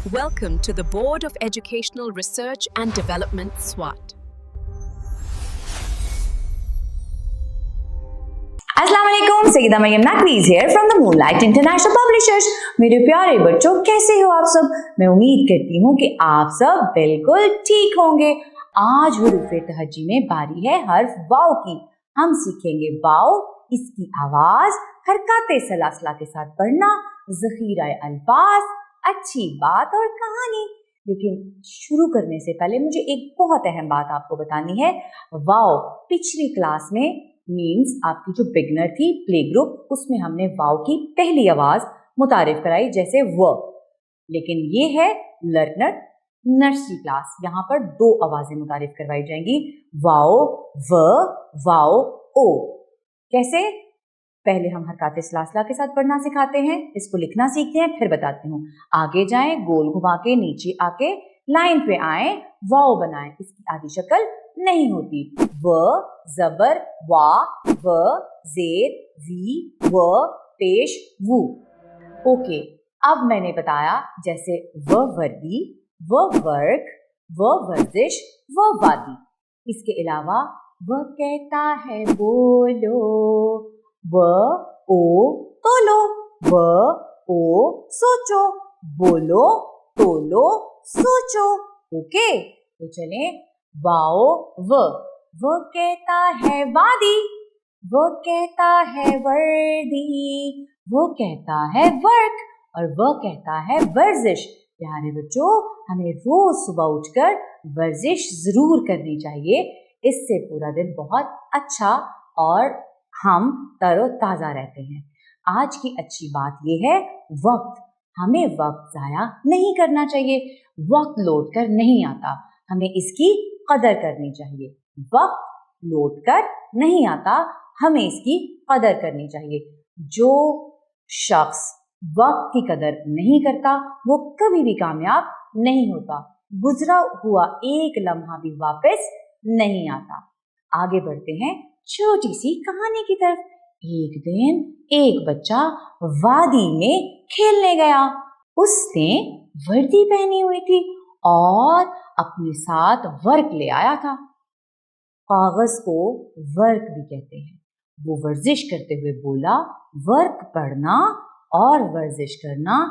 Welcome to the Board of Educational Research and Development, SWAT. अस्सलाम वालेकुम, Saeeda Mariyam Naqvi's here from the moonlight international publishers. मेरे प्यारे बच्चों, कैसे हो आप सब? मैं उम्मीद करती हूँ कि आप सब बिल्कुल ठीक होंगे। आज हुरूफ़े तहज्जी में बारी है हर्फ वाव की। हम सीखेंगे वाव, इसकी आवाज, हरकत सलासला के साथ पढ़ना, ज़ख़ीरा अल्फाज, अच्छी बात और कहानी। लेकिन शुरू करने से पहले मुझे एक बहुत अहम बात आपको बतानी है। वाव पिछली क्लास में मीन्स आपकी जो बिगनर थी प्ले ग्रुप, उसमें हमने वाव की पहली आवाज मुतारिफ कराई जैसे व। लेकिन ये है लर्नर नर्सरी क्लास, यहाँ पर दो आवाजें मुतारिफ करवाई जाएंगी, वाव व, वाव ओ। कैसे? पहले हम हरकत सलासला के साथ पढ़ना सिखाते हैं, इसको लिखना सीखते हैं, फिर बताती हूँ। आगे जाएं, गोल घुमा के नीचे आके लाइन पे आए, वाव बनाएं। इसकी आधी शक्ल नहीं होती। व जबर वा, व जेर वी, व पेश वू। ओके, अब मैंने बताया जैसे व वर्दी, व वर्क, व वर्जिश, व वादी। इसके अलावा वह कहता है बोलो, व ओ तोलो, व ओ सोचो, बोलो तोलो सोचो। ओके, तो चले वाओ वो कहता है वादी, वो कहता है वर्दी, वो कहता है वर्क और वो कहता है वर्जिश। प्यारे बच्चों, हमें रोज सुबह उठकर वर्जिश जरूर करनी चाहिए, इससे पूरा दिन बहुत अच्छा और हम तरोताजा रहते हैं। आज की अच्छी बात यह है, वक्त, हमें वक्त जाया नहीं करना चाहिए। वक्त लौट कर नहीं आता, हमें इसकी कदर करनी चाहिए। वक्त लौट कर नहीं आता, हमें इसकी कदर करनी चाहिए। जो शख्स वक्त की कदर नहीं करता वो कभी भी कामयाब नहीं होता। गुजरा हुआ एक लम्हा भी वापस नहीं आता। आगे बढ़ते हैं छोटी सी कहानी की तरफ। एक दिन एक बच्चा वादी में खेलने गया। उसने वर्दी पहनी हुई थी और अपने साथ वर्क ले आया था। कागज को वर्क भी कहते हैं। वो वर्जिश करते हुए बोला, वर्क पढ़ना और वर्जिश करना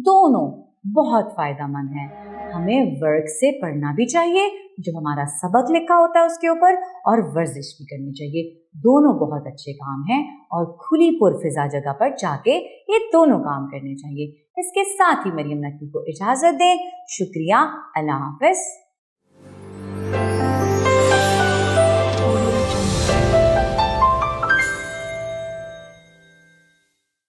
दोनों बहुत फायदेमंद है। हमें वर्क से पढ़ना भी चाहिए, जो हमारा सबक लिखा होता है उसके ऊपर, और वर्जिश भी करनी चाहिए। दोनों बहुत अच्छे काम हैं और खुली पुरफिजा जगह पर जाके ये दोनों काम करने चाहिए। इसके साथ ही मरियम नकवी को इजाजत दें। शुक्रिया, अल्लाह हाफिज।